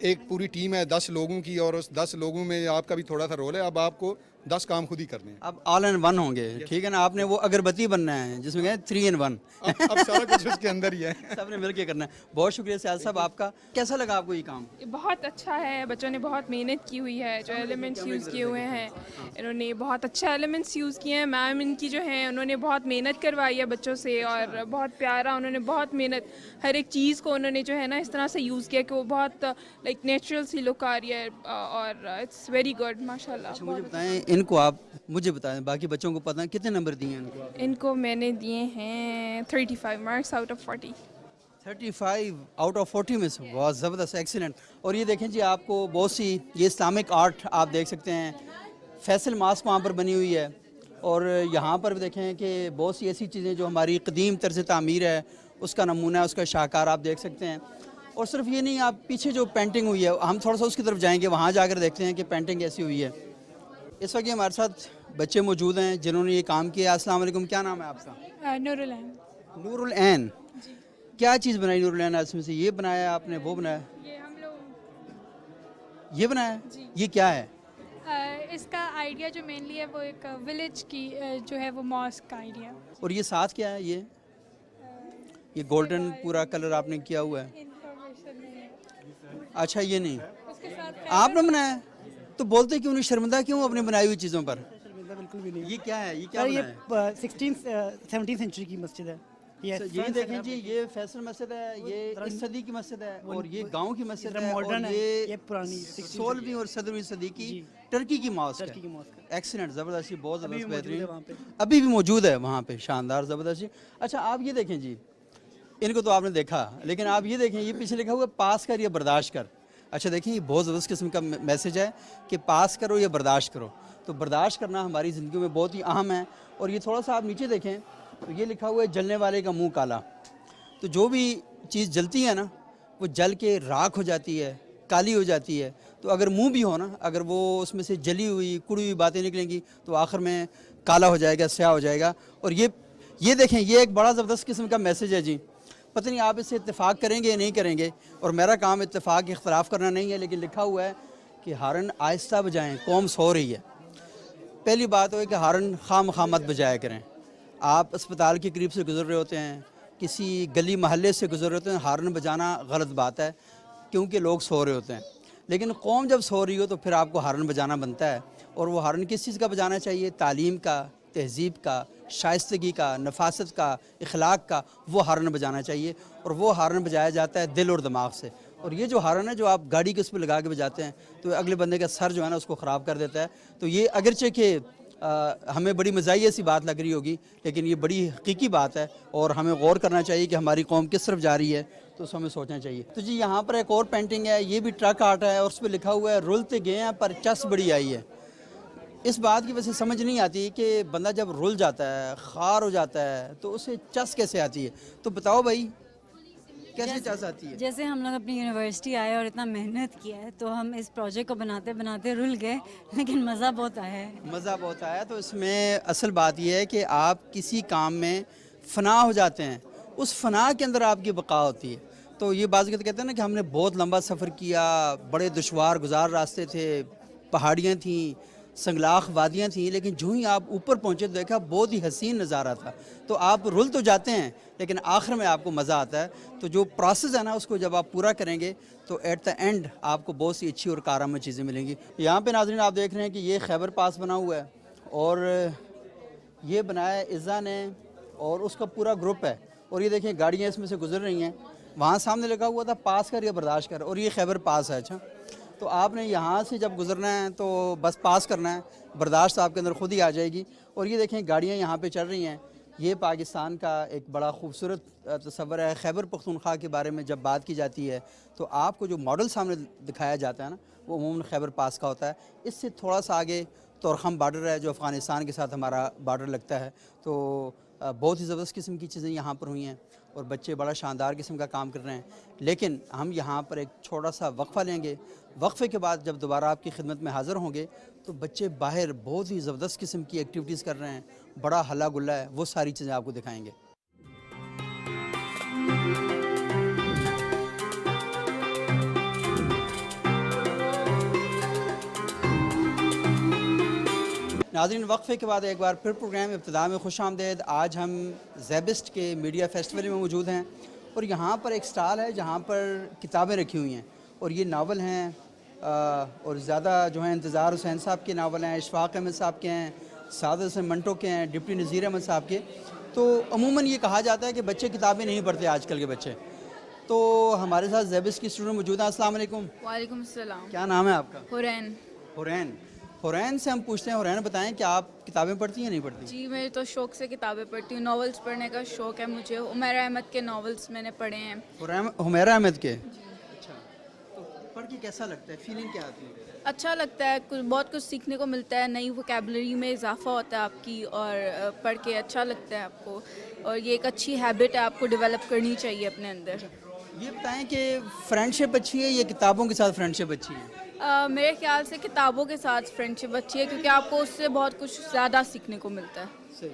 एक पूरी टीम है 10 लोगों की और उस 10 लोगों में आपका भी थोड़ा सा रोल है। अब आपको 10 काम खुद ही करने हैं। अब ऑल इन वन होंगे, ठीक है ना। आपने वो अगरबत्ती बनना है जिसमें कहते 3 in 1। अब सारा कुछ उसके अंदर ही है, सबने मिलके करना है। बहुत शुक्रिया सयाद साहब आपका। कैसा लगा आपको ये काम? बहुत अच्छा है, बच्चों ने बहुत मेहनत की हुई है, जो एलिमेंट्स यूज़ किए हुए हैं इन्होंने बहुत अच्छा एलिमेंट्स यूज़ किए हैं। मैम इनकी जो है उन्होंने बहुत मेहनत करवाई है बच्चों से, और बहुत प्यारा उन्होंने बहुत मेहनत हर एक चीज़ को उन्होंने जो है ना इस तरह से यूज़ किया कि वो बहुत लाइक नेचुरल सी लुक आ रही है, और इट्स वेरी गुड माशाल्लाह। अच्छा मुझे बताएं, इनको आप मुझे बताएं, बाकी बच्चों को पता है कितने नंबर दिए हैं इनको? इनको मैंने दिए हैं 35 marks out of 40। 35 out of 40 में से, बहुत ज़बरदस्त, एक्सीलेंट। और ये देखें जी, आपको बहुत सी ये इस्लामिक आर्ट आप देख सकते हैं, फैसल मास्क वहाँ पर बनी हुई है। और यहाँ पर भी देखें कि बहुत सी ऐसी चीज़ें जो हमारी कदीम तर्ज तामीर है उसका नमूना है, उसका शाहकार आप देख सकते हैं। और सिर्फ ये नहीं, आप पीछे जो पेंटिंग हुई है हम थोड़ा सा उसकी तरफ जाएंगे, वहाँ जाकर देखते हैं कि पेंटिंग कैसी हुई है। इस वक्त हमारे साथ बच्चे मौजूद हैं जिन्होंने ये काम किया। अस्सलाम वालेकुम, क्या नाम है आपका? नूरुल ऐन। नूरुल ऐन, क्या चीज़ बनाई नूरुल ऐन? इसमें से ये बनाया आपने, वो बनाया, ये हम लोग ये बनाया, ये क्या है? इसका आइडिया जो मेनली है वो एक विलेज की जो है वो मॉस्क का आइडिया। और ये साथ क्या है? ये गोल्डन पूरा कलर आपने किया हुआ है। अच्छा, ये नहीं आपने बनाया, तो बोलते क्यों नहीं, शर्मिंदा क्यों अपनी बनाई हुई चीज़ों पर? बिल्कुल भी नहीं। ये क्या है? ये क्या ये बनाया है? 17th सेंचुरी की मस्जिद है। ये देखें जी, ये फैसल मस्जिद है, ये इस सदी की मस्जिद है, और ये गांव की मस्जिद है, मॉडर्न और है, ये पुरानी 16वीं और 17वीं सदी की टर्की की मॉस्क है। एक्सीलेंट, ज़बरदस्त, बहुत ज़बरदस्त, बेहतरीन, अभी भी मौजूद है वहाँ पे, शानदार, ज़बरदस्त। अच्छा आप ये देखें जी, इनको तो आपने देखा, लेकिन आप ये देखें, ये पीछे लिखा हुआ है पास कर या बर्दाश्त कर। अच्छा देखिए, ये बहुत ज़बरदस्त किस्म का मैसेज है कि पास करो या बर्दाश्त करो। तो बर्दाश्त करना हमारी ज़िंदगी में बहुत ही अहम है। और ये थोड़ा सा आप नीचे देखें तो ये लिखा हुआ है जलने वाले का मुंह काला। तो जो भी चीज़ जलती है ना, वो जल के राख हो जाती है, काली हो जाती है। तो अगर मुंह भी हो ना, अगर वो उसमें से जली हुई कुड़ी हुई बातें निकलेंगी तो आखिर में काला हो जाएगा, स्याह हो जाएगा। और ये देखें, ये एक बड़ा ज़बरदस्त किस्म का मैसेज है जी। पता नहीं आप इससे इत्तेफाक करेंगे या नहीं करेंगे, और मेरा काम इत्तेफाक इख्तलाफ करना नहीं है, लेकिन लिखा हुआ है कि हारन आहिस्ता बजाएं, कौम सो रही है। पहली बात है कि हारन खाम मत बजाया करें। आप अस्पताल के करीब से गुजर रहे होते हैं, किसी गली महल्ले से गुजर रहे होते हैं, हारन बजाना गलत बात है, क्योंकि लोग सो रहे होते हैं। लेकिन कौम जब सो रही हो तो फिर आपको हारन बजाना बनता है। और वो हारन किस चीज़ का बजाना चाहिए? तालीम का, तहज़ीब का, शाइस्तगी का, नफासत का, इखलाक का, वो हारन बजाना चाहिए। और वो हारन बजाया जाता है दिल और दिमाग से। और ये जो हारन है जो आप गाड़ी के उस पर लगा के बजाते हैं तो अगले बंदे का सर जो है ना उसको ख़राब कर देता है। तो ये अगरचे कि हमें बड़ी मज़ाहिया सी बात लग रही होगी, लेकिन ये बड़ी हकीकी बात है और हमें गौर करना चाहिए कि हमारी कौम किस तरफ जा रही है, तो उसको हमें सोचना चाहिए। तो जी यहाँ पर एक और पेंटिंग है, ये भी ट्रक आर्ट है और उस पर लिखा हुआ है रुलते गए हैं पर चस बड़ी आई है। इस बात की वजह से समझ नहीं आती कि बंदा जब रुल जाता है, खार हो जाता है, तो उसे चस कैसे आती है? तो बताओ भाई, कैसे चस आती है? जैसे हम लोग अपनी यूनिवर्सिटी आए और इतना मेहनत किया है, तो हम इस प्रोजेक्ट को बनाते बनाते रुल गए, लेकिन मज़ा बहुत आया है। मज़ा बहुत आया। तो इसमें असल बात यह है कि आप किसी काम में फ़ना हो जाते हैं, उस फ़ना के अंदर आपकी बका होती है। तो ये बात कहते हैं ना कि हमने बहुत लंबा सफ़र किया, बड़े दुश्वार गुजार रास्ते थे, पहाड़ियाँ थीं, संगलाख वादियाँ थीं, लेकिन जो ही आप ऊपर पहुँचे तो देखा बहुत ही हसीन नज़ारा था। तो आप रुल तो जाते हैं लेकिन आखिर में आपको मज़ा आता है। तो जो प्रोसेस है ना उसको जब आप पूरा करेंगे तो एट द एंड आपको बहुत सी अच्छी और कारआमद चीज़ें मिलेंगी। यहाँ पे नाज़रीन आप देख रहे हैं कि ये खैबर पास बना हुआ है और ये बनाया है इज़्ज़ा ने और उसका पूरा ग्रुप है। और ये देखें गाड़ियाँ इसमें से गुजर रही हैं, वहाँ सामने लगा हुआ था पास कर या बर्दाश्त कर, और ये खैबर पास है। अच्छा, तो आपने यहाँ से जब गुजरना है तो बस पास करना है, बर्दाश्त आपके अंदर खुद ही आ जाएगी। और ये देखें गाड़ियाँ यहाँ पे चल रही हैं। ये पाकिस्तान का एक बड़ा खूबसूरत तस्वर है। खैबर पख्तूनख्वा के बारे में जब बात की जाती है तो आपको जो मॉडल सामने दिखाया जाता है ना वो अमूमन खैबर पास का होता है। इससे थोड़ा सा आगे तोरखम बॉर्डर है जो अफ़गानिस्तान के साथ हमारा बॉर्डर लगता है। तो बहुत ही ज़बरदस्त किस्म की चीज़ें यहाँ पर हुई हैं और बच्चे बड़ा शानदार किस्म का काम कर रहे हैं। लेकिन हम यहाँ पर एक छोटा सा वक्फ़ा लेंगे, वक्फ़े के बाद जब दोबारा आपकी खिदमत में हाज़िर होंगे तो बच्चे बाहर बहुत ही ज़बरदस्त किस्म की एक्टिविटीज़ कर रहे हैं, बड़ा हल्ला गुल्ला है, वो सारी चीज़ें आपको दिखाएँगे। नाज़रीन, वक्फ़े के बाद एक बार फिर प्रोग्राम इब्तिदा में खुश आमदेद। आज हम ज़ेबिस्ट के मीडिया फेस्टिवल में मौजूद हैं और यहाँ पर एक स्टॉल है जहाँ पर किताबें रखी हुई हैं और ये नावल हैं और ज़्यादा जो हैं इंतज़ार हुसैन साहब के नावल हैं, इशफ़ाक़ अहमद साहब के हैं, सादत हसन मंटो के हैं, डिप्टी नज़ीर अहमद साहब के। तो अमूमन ये कहा जाता है कि बच्चे किताबें नहीं पढ़ते आजकल के बच्चे। तो हमारे साथ ज़ेबिस्ट की स्टूडेंट मौजूद हैं। अस्सलाम वालेकुम। वालेकुम सलाम। क्या नाम है आपका? हुरैन। हुरैन, हुरैन से हम पूछते हैं, हुरैन बताएं कि आप किताबें पढ़ती हैं नहीं पढ़ती? जी, मैं तो शौक़ से किताबें पढ़ती हूँ, नॉवेल्स पढ़ने का शौक़ है मुझे। हुमैरा अहमद के नॉवेल्स मैंने पढ़े हैं। हुमैरा अहमद के? अच्छा, तो पढ़ के कैसा लगता है, फीलिंग क्या आती है? अच्छा लगता है, कुछ बहुत कुछ सीखने को मिलता है, नई वोकैबलरी में इजाफा होता है आपकी और पढ़ के अच्छा लगता है आपको। और ये एक अच्छी हैबिट है, आपको डेवलप करनी चाहिए अपने अंदर। ये बताएं कि फ्रेंडशिप अच्छी है या किताबों के साथ फ्रेंडशिप अच्छी है? मेरे ख्याल से किताबों के साथ फ्रेंडशिप अच्छी है क्योंकि आपको उससे बहुत कुछ ज़्यादा सीखने को मिलता है। सही।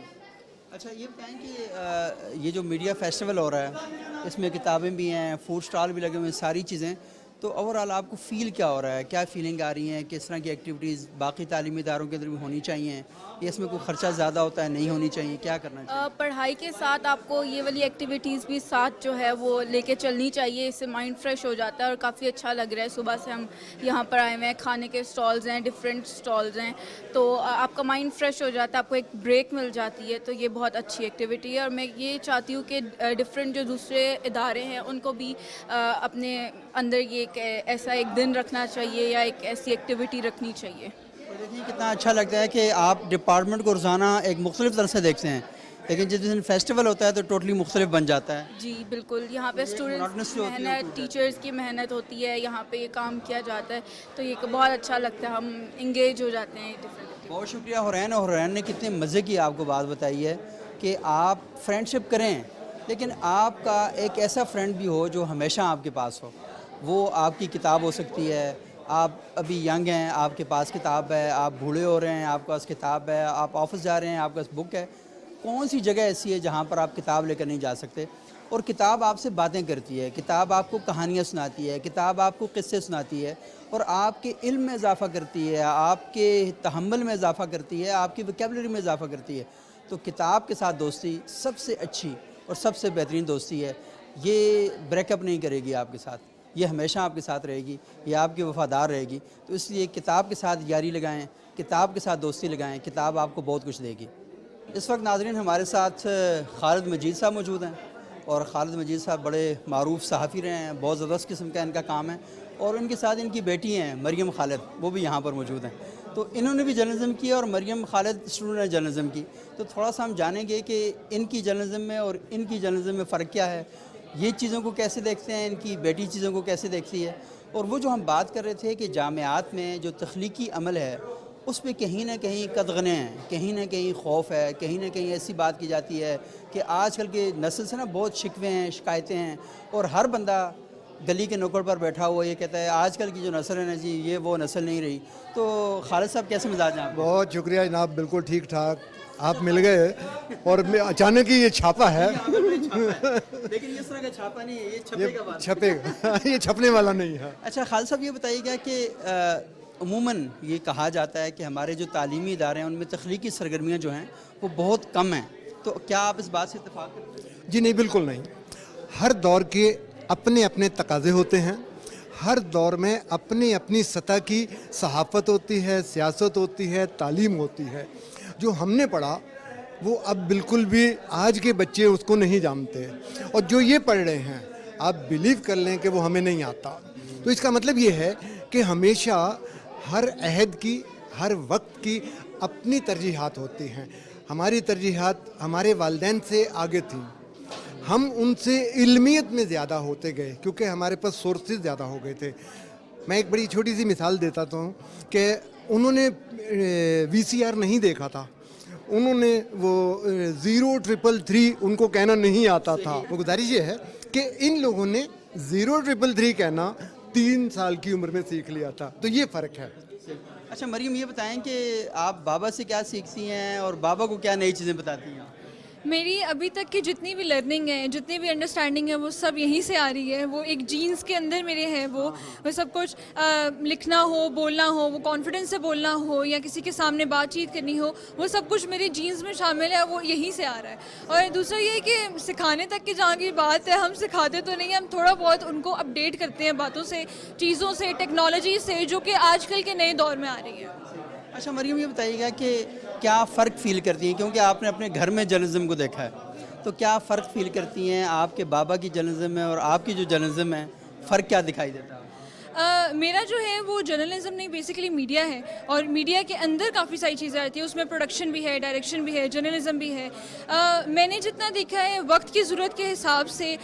अच्छा, ये बताएं कि ये जो मीडिया फेस्टिवल हो रहा है इसमें किताबें भी हैं, फूड स्टॉल भी लगे हुए हैं, सारी चीज़ें, तो ओवरऑल आपको फ़ील क्या हो रहा है, क्या फ़ीलिंग आ रही है, किस तरह की एक्टिविटीज़ बाकी तालीमी इदारों के अंदर भी होनी चाहिए या इसमें कोई ख़र्चा ज़्यादा होता है, नहीं होनी चाहिए, क्या करना चाहिए? पढ़ाई के साथ आपको ये वाली एक्टिविटीज़ भी साथ जो है वो लेके चलनी चाहिए, इससे माइंड फ्रेश हो जाता है और काफ़ी अच्छा लग रहा है। सुबह से हम यहाँ पर आए हुए हैं, खाने के स्टॉल्स हैं, डिफरेंट स्टॉल्स हैं, तो आपका माइंड फ्रेश हो जाता है, आपको एक ब्रेक मिल जाती है, तो ये बहुत अच्छी एक्टिविटी है। और मैं ये चाहती हूँ कि डिफरेंट जो दूसरे इदारे हैं उनको भी अपने अंदर ये ऐसा एक दिन रखना चाहिए या एक ऐसी एक्टिविटी रखनी चाहिए। देखिए कितना अच्छा लगता है कि आप डिपार्टमेंट को रोज़ाना एक मुख्तलिफ तरह से देखते हैं, लेकिन जिस दिन फेस्टिवल होता है तो टोटली मुख्तलिफ बन जाता है। जी बिल्कुल, यहाँ पे स्टूडेंट्स की मेहनत, टीचर्स की मेहनत होती है, यहाँ पे ये काम किया जाता है, तो ये बहुत अच्छा लगता है, हम इंगेज हो जाते हैं। बहुत शुक्रिया हुरैन। और हुरैन ने कितने मज़े की आपको बात बताई है कि आप फ्रेंडशिप करें लेकिन आपका एक ऐसा फ्रेंड भी हो जो हमेशा आपके पास हो। वो आपकी किताब हो सकती है, आप अभी यंग हैं, आपके पास किताब है, आप बूढ़े हो रहे हैं, आपके पास किताब है, आप ऑफिस जा रहे हैं, आपके पास बुक है। कौन सी जगह ऐसी है जहाँ पर आप किताब लेकर नहीं जा सकते? और किताब आपसे बातें करती है, किताब आपको कहानियाँ सुनाती है, किताब आपको किस्से सुनाती है और आपके इल्म में इजाफ़ा करती है, आपके तहम्मुल में इजाफ़ा करती है, आपकी वोकैबुलरी में इजाफ़ा करती है। तो किताब के साथ दोस्ती सबसे अच्छी और सबसे बेहतरीन दोस्ती है। ये ब्रेकअप नहीं करेगी आपके साथ, ये हमेशा आपके साथ रहेगी, ये आपकी वफ़ादार रहेगी। तो इसलिए किताब के साथ यारी लगाएं, किताब के साथ दोस्ती लगाएं, किताब आपको बहुत कुछ देगी। इस वक्त नाज़रीन हमारे साथ खालिद मजीद साहब मौजूद हैं और खालिद मजीद साहब बड़े मारूफ सहाफ़ी रहे हैं, बहुत ज़बरदस्त किस्म का इनका काम है और उनके साथ इनकी बेटी हैं मरियम खालिद, वो भी यहाँ पर मौजूद हैं। तो इन्होंने भी जर्नलिज़म की और मरियम खालिद स्टूडेंट है जर्नलिज़म की। तो थोड़ा सा हम जानेंगे कि इनकी जर्नलिज़म में और इनकी जर्नलिज़म में फ़र्क क्या है, ये चीज़ों को कैसे देखते हैं, इनकी बेटी चीज़ों को कैसे देखती है। और वो जो हम बात कर रहे थे कि जामियात में जो तख्लीकी अमल है उस पर कहीं ना कहीं कदगने हैं, कहीं ना कहीं खौफ है, कहीं ना कहीं ऐसी बात की जाती है कि आजकल के नस्ल से ना बहुत शिकवे हैं, शिकायतें हैं और हर बंदा गली के नुक्कड़ पर बैठा हुआ ये कहता है आजकल की जो नस्ल है ना जी, ये वो नस्ल नहीं रही। तो खालिद साहब कैसे मिजाज हैं? बहुत शुक्रिया जनाब, बिल्कुल ठीक ठाक आप मिल गए और अचानक ही ये छापा है। लेकिन इस तरह का छापा नहीं है, ये छपेगा बाद में। छपेगा ये छपने वाला नहीं है। अच्छा खालिद साहब, ये बताइएगा कि अमूमन ये कहा जाता है कि हमारे जो तालीमी इदारे हैं उनमें तख्लीकी सरगर्मियाँ जो हैं वो बहुत कम हैं, तो क्या आप इस बात से इत्तेफाक करते हैं? जी नहीं, बिल्कुल नहीं। हर दौर के अपने अपने तकाज़े होते हैं, हर दौर में अपनी अपनी सतह की सहाफ़त होती है, सियासत होती है, तालीम होती है। जो हमने पढ़ा वो अब बिल्कुल भी आज के बच्चे उसको नहीं जानते, और जो ये पढ़ रहे हैं आप बिलीव कर लें कि वो हमें नहीं आता। तो इसका मतलब ये है कि हमेशा हर अहद की, हर वक्त की अपनी तरजीहात होती हैं। हमारी तरजीहात हमारे वालिदैन से आगे थी, हम उनसे इल्मियत में ज़्यादा होते गए क्योंकि हमारे पास सोर्सेज ज़्यादा हो गए थे। मैं एक बड़ी छोटी सी मिसाल देता हूँ कि उन्होंने VCR नहीं देखा था, उन्होंने वो 0333 उनको कहना नहीं आता था। वो गुजारिश ये है कि इन लोगों ने 0333 कहना 3 साल की उम्र में सीख लिया था, तो ये फ़र्क है। अच्छा मरीम, ये बताएं कि आप बाबा से क्या सीखती हैं और बाबा को क्या नई चीज़ें बताती हैं? मेरी अभी तक की जितनी भी लर्निंग है, जितनी भी अंडरस्टैंडिंग है, वो सब यहीं से आ रही है। वो एक जीन्स के अंदर मेरे है, वो सब कुछ लिखना हो, बोलना हो, वो कॉन्फिडेंस से बोलना हो या किसी के सामने बातचीत करनी हो, वो सब कुछ मेरे जीन्स में शामिल है, वो यहीं से आ रहा है। और दूसरा ये है कि सिखाने तक की जहाँ की बात है, हम सिखाते तो नहीं, हम थोड़ा बहुत उनको अपडेट करते हैं बातों से, चीज़ों से, टेक्नोलॉजी से, जो कि आजकल के नए दौर में आ रही है। अच्छा मरीम, ये बताइएगा कि क्या फ़र्क फ़ील करती हैं, क्योंकि आपने अपने घर में जर्नलिज्म को देखा है, तो क्या फ़र्क फ़ील करती हैं आपके बाबा की जर्नलिज्म में और आपकी जो जर्नलिज्म है, फ़र्क क्या दिखाई देता है? मेरा जो है वो जर्नलिज्म नहीं, बेसिकली मीडिया है, और मीडिया के अंदर काफ़ी सारी चीज़ें आती हैं, उसमें प्रोडक्शन भी है, डायरेक्शन भी है, जर्नलिज्म भी है। मैंने जितना देखा है वक्त की ज़रूरत के हिसाब से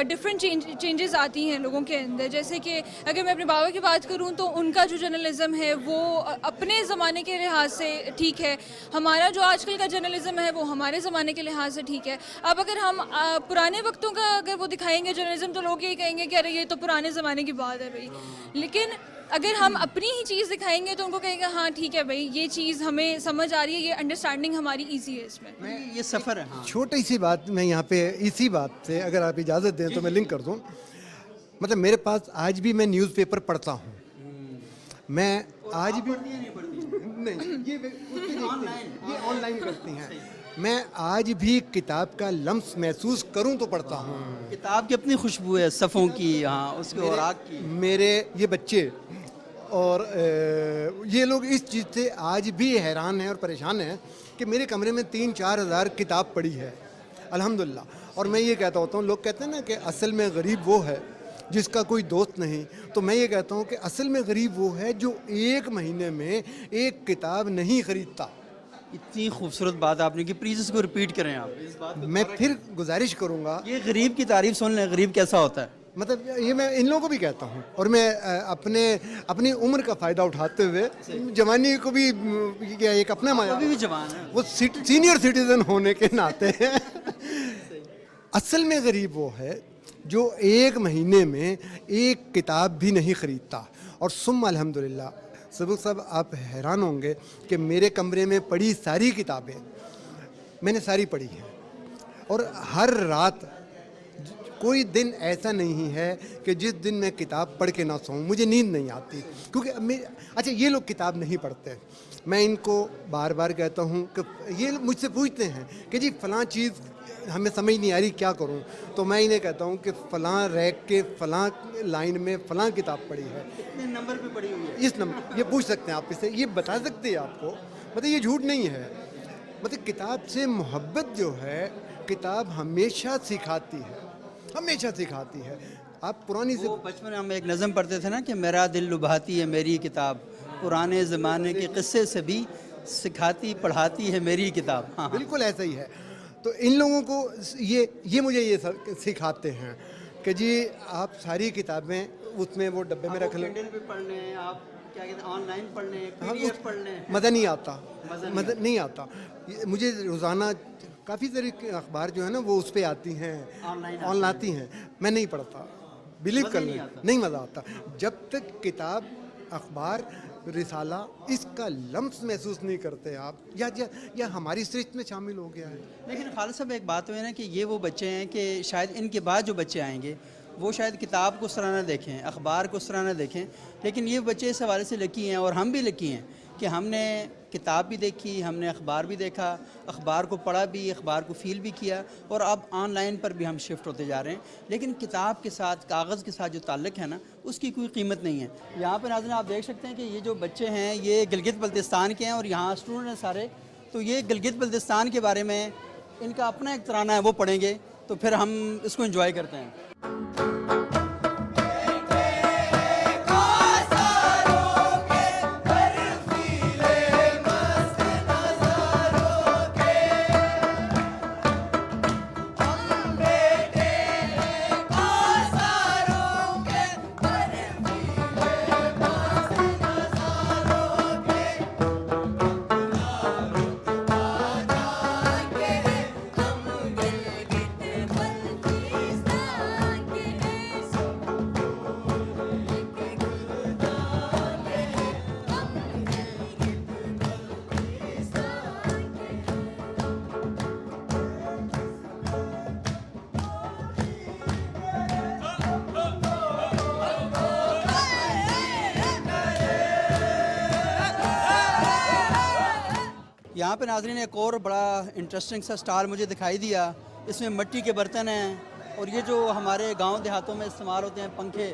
डिफरेंट चेंजेस आती हैं लोगों के अंदर। जैसे कि अगर मैं अपने बाबा की बात करूं तो उनका जो जर्नलिज्म है वो अपने ज़माने के लिहाज से ठीक है, हमारा जो आजकल का जर्नलिज्म है वो हमारे ज़माने के लिहाज से ठीक है। अब अगर हम पुराने वक्तों का अगर वो दिखाएंगे जर्नलिज्म, तो लोग यही कहेंगे कि अरे ये तो पुराने ज़माने की बात है भाई। लेकिन अगर हम अपनी ही चीज़ दिखाएंगे तो उनको कहेंगे हाँ ठीक है भाई, ये चीज़ हमें समझ आ रही है, ये अंडरस्टैंडिंग हमारी इजी है इसमें। ये सफ़र है। हाँ। छोटी सी बात मैं यहाँ पे इसी बात से अगर आप इजाज़त दें तो मैं लिंक कर दूँ। मतलब मेरे पास आज भी मैं न्यूज़पेपर पढ़ता हूँ, मैं आज भी नहीं, ये ऑनलाइन करती हैं, मैं आज भी किताब का लम्स महसूस करूं तो पढ़ता हूं। किताब की अपनी खुशबू है, सफ़ों की, हाँ उसके और आग की। मेरे ये बच्चे और ये लोग इस चीज़ से आज भी हैरान हैं और परेशान हैं कि मेरे कमरे में 3-4 हज़ार किताब पड़ी है अल्हम्दुलिल्लाह। और मैं ये कहता होता हूँ, लोग कहते हैं ना कि असल में गरीब वो है जिसका कोई दोस्त नहीं, तो मैं ये कहता हूँ कि असल में गरीब वो है जो 1 महीने में एक किताब नहीं ख़रीदता। इतनी खूबसूरत बात आपने की, प्लीज़ इसको रिपीट करें आप इस बात को। मैं फिर गुजारिश करूँगा, ये गरीब की तारीफ सुन लें, गरीब कैसा होता है। मतलब ये मैं इन लोगों को भी कहता हूँ, और मैं अपनी उम्र का फ़ायदा उठाते हुए जवानी को भी एक अपना माया, अभी भी जवान है, वो सीनियर सिटीज़न होने के नाते असल में गरीब वो है जो 1 महीने में एक किताब भी नहीं ख़रीदता। और सुम्मा अल्हम्दुलिल्लाह सबक साहब, आप हैरान होंगे कि मेरे कमरे में पड़ी सारी किताबें मैंने सारी पढ़ी हैं, और हर रात कोई दिन ऐसा नहीं है कि जिस दिन मैं किताब पढ़ के ना सोऊं। मुझे नींद नहीं आती क्योंकि अच्छा ये लोग किताब नहीं पढ़ते। मैं इनको बार बार कहता हूं कि ये मुझसे पूछते हैं कि जी फ़लाँ चीज़ हमें समझ नहीं आ रही, क्या करूं? तो मैं इन्हें कहता हूं कि फ़लाँ रैक के फ़लाँ लाइन में फ़लाँ किताब पढ़ी है, कितने नंबर पे पढ़ी हुई है, इस नंबर, ये पूछ सकते हैं आप इससे, ये बता सकते हैं आपको। मतलब ये झूठ नहीं है। मतलब किताब से मोहब्बत जो है, किताब हमेशा सिखाती है, हमेशा सिखाती है। आप पुरानी से बचपन में हम एक नज़म पढ़ते थे ना कि मेरा दिल लुभाती है मेरी किताब, पुराने ज़माने के किस्से से भी सिखाती पढ़ाती है मेरी किताब। हाँ, बिल्कुल ऐसा ही है। तो इन लोगों को ये मुझे ये सिखाते हैं कि जी आप सारी किताबें उसमें वो डब्बे में रख लें, पे पढ़ने, आप क्या कहते हैं ऑनलाइन पढ़ने, PDF पढ़ने, मज़ा नहीं आता, मज़ा नहीं आता। मुझे रोज़ाना काफ़ी सारी अखबार जो है ना वो उस पर आती हैं, ऑनलाइन आती हैं, मैं नहीं पढ़ता, बिलीव कर लें, नहीं मज़ा आता। जब तक किताब अखबार रिसाला, इसका लम्स महसूस नहीं करते आप, या हमारी सृष्टि में शामिल हो गया है। लेकिन खालिद साहब एक बात तो है ना कि ये वो बच्चे हैं कि शायद इनके बाद जो बच्चे आएंगे वो शायद किताब को उस तरह ना देखें, अखबार को उस तरह ना देखें, लेकिन ये बच्चे इस हवाले से लकी हैं और हम भी लकी हैं कि हमने किताब भी देखी, हमने अखबार भी देखा, अखबार को पढ़ा भी, अखबार को फ़ील भी किया और अब ऑनलाइन पर भी हम शिफ्ट होते जा रहे हैं। लेकिन किताब के साथ, कागज़ के साथ जो ताल्लुक़ है ना, उसकी कोई कीमत नहीं है। यहाँ पर नाज़रीन आप देख सकते हैं कि ये जो बच्चे हैं ये गिलगित बल्तिस्तान के हैं और यहाँ स्टूडेंट हैं सारे, तो ये गिलगित बल्तिस्तान के बारे में इनका अपना एक तराना है वो पढ़ेंगे, तो फिर हम इसको एंजॉय करते हैं। यहाँ पे नाज़रीन एक और बड़ा इंटरेस्टिंग सा स्टॉल मुझे दिखाई दिया। इसमें मिट्टी के बर्तन हैं और ये जो हमारे गांव देहातों में इस्तेमाल होते हैं पंखे,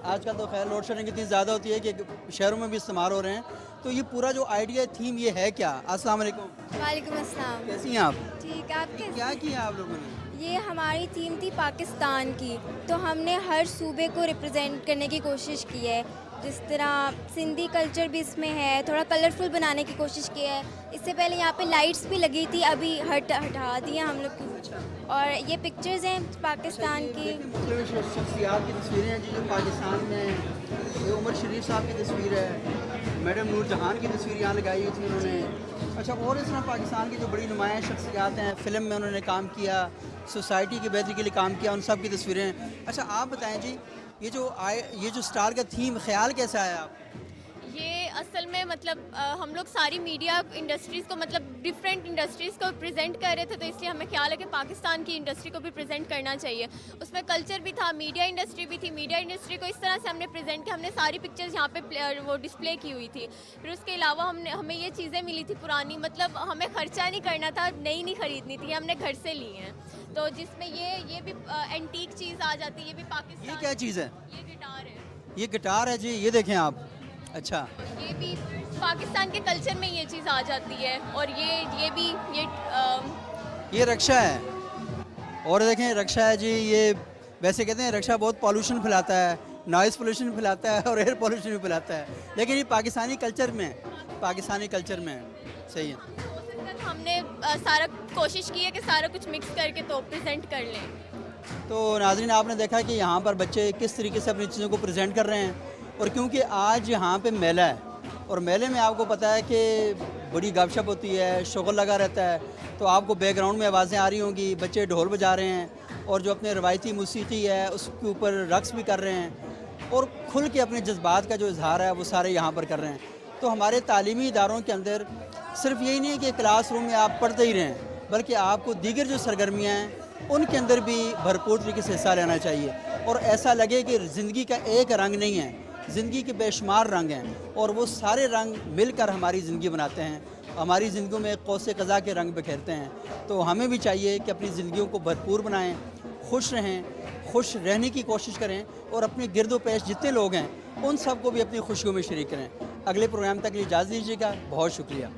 आजकल तो खैर लोड शेडिंग इतनी ज़्यादा होती है कि शहरों में भी इस्तेमाल हो रहे हैं। तो ये पूरा जो आइडिया थीम ये है क्या? अस्सलाम वालेकुम। वालेकुम अस्सलाम। कैसी हैं आप? ठीक, आप कैसे? क्या किया आप लोगों ने? ये हमारी थीम थी पाकिस्तान की, तो हमने हर सूबे को रिप्रेजेंट करने की कोशिश की है। जिस तरह सिंधी कल्चर भी इसमें है, थोड़ा कलरफुल बनाने की कोशिश की है। इससे पहले यहाँ पे लाइट्स भी लगी थी, अभी हटा दी हैं हम लोग की। और ये पिक्चर्स हैं पाकिस्तान की, शख्सियात की तस्वीरें हैं जो पाकिस्तान में। ये उमर शरीफ साहब की तस्वीर है, मैडम नूर जहान की तस्वीर यहाँ लगाई हुई थी उन्होंने। अच्छा, और इस तरह पाकिस्तान की जो बड़ी नुमाया शख्सियात हैं, फ़िल्म में उन्होंने काम किया, सोसाइटी की बेहतरी के लिए काम किया, उन सब की तस्वीरें। अच्छा, आप बताएं जी, ये जो स्टार का थीम ख्याल कैसा आया आप? ये असल में मतलब हम लोग सारी मीडिया इंडस्ट्रीज़ को, मतलब डिफरेंट इंडस्ट्रीज़ को प्रेजेंट कर रहे थे, तो इसलिए हमें ख्याल है कि पाकिस्तान की इंडस्ट्री को भी प्रेजेंट करना चाहिए। उसमें कल्चर भी था, मीडिया इंडस्ट्री भी थी। मीडिया इंडस्ट्री को इस तरह से हमने प्रेजेंट किया, हमने सारी पिक्चर्स यहाँ पे वो डिस्प्ले की हुई थी। फिर उसके अलावा हमें ये चीज़ें मिली थी पुरानी, मतलब हमें खर्चा नहीं करना था, नई नहीं ख़रीदनी थी, हमने घर से ली हैं। तो जिसमें ये भी एंटीक चीज़ आ जाती है। ये भी पाकिस्तान। ये क्या चीज़ है? ये गिटार है। ये गिटार है जी, ये देखें आप। अच्छा, ये भी पाकिस्तान के कल्चर में ये चीज़ आ जाती है। और ये भी ये रक्षा है। और देखें रक्षा है जी, ये वैसे कहते हैं रक्षा बहुत पॉल्यूशन फैलाता है, नॉइज़ पोल्यूशन फैलाता है और एयर पोल्यूशन भी फैलाता है, लेकिन ये पाकिस्तानी कल्चर में है। सही है। हमने सारा कोशिश की है कि सारा कुछ मिक्स करके तो प्रेजेंट कर लें। तो नाज़रीन आपने देखा कि यहाँ पर बच्चे किस तरीके से अपनी चीज़ों को प्रेजेंट कर रहे हैं। और क्योंकि आज यहाँ पे मेला है और मेले में आपको पता है कि बड़ी गपशप होती है, शुगल लगा रहता है, तो आपको बैकग्राउंड में आवाज़ें आ रही होंगी, बच्चे ढोल बजा रहे हैं और जो अपने रवायती मौसीकी है उसके ऊपर रक्स भी कर रहे हैं और खुल के अपने जज्बात का जो इजहार है वो सारे यहाँ पर कर रहे हैं। तो हमारे तालीमी इदारों के अंदर सिर्फ यही नहीं है कि क्लासरूम में आप पढ़ते ही रहें, बल्कि आपको दीगर जो सरगर्मियाँ हैं उनके अंदर भी भरपूर तरीके से हिस्सा लेना चाहिए। और ऐसा लगे कि ज़िंदगी का एक रंग नहीं है, ज़िंदगी के बेशुमार रंग हैं और वो सारे रंग मिलकर हमारी ज़िंदगी बनाते हैं, हमारी ज़िंदगी में कौसे क़ज़ा के रंग बिखेरते हैं। तो हमें भी चाहिए कि अपनी ज़िंदगियों को भरपूर बनाएं, खुश रहें, खुश रहने की कोशिश करें और अपने गिरदो पेश जितने लोग हैं उन सबको भी अपनी खुशियों में शरीक करें। अगले प्रोग्राम तक के लिए इजाज़त दीजिएगा। बहुत शुक्रिया।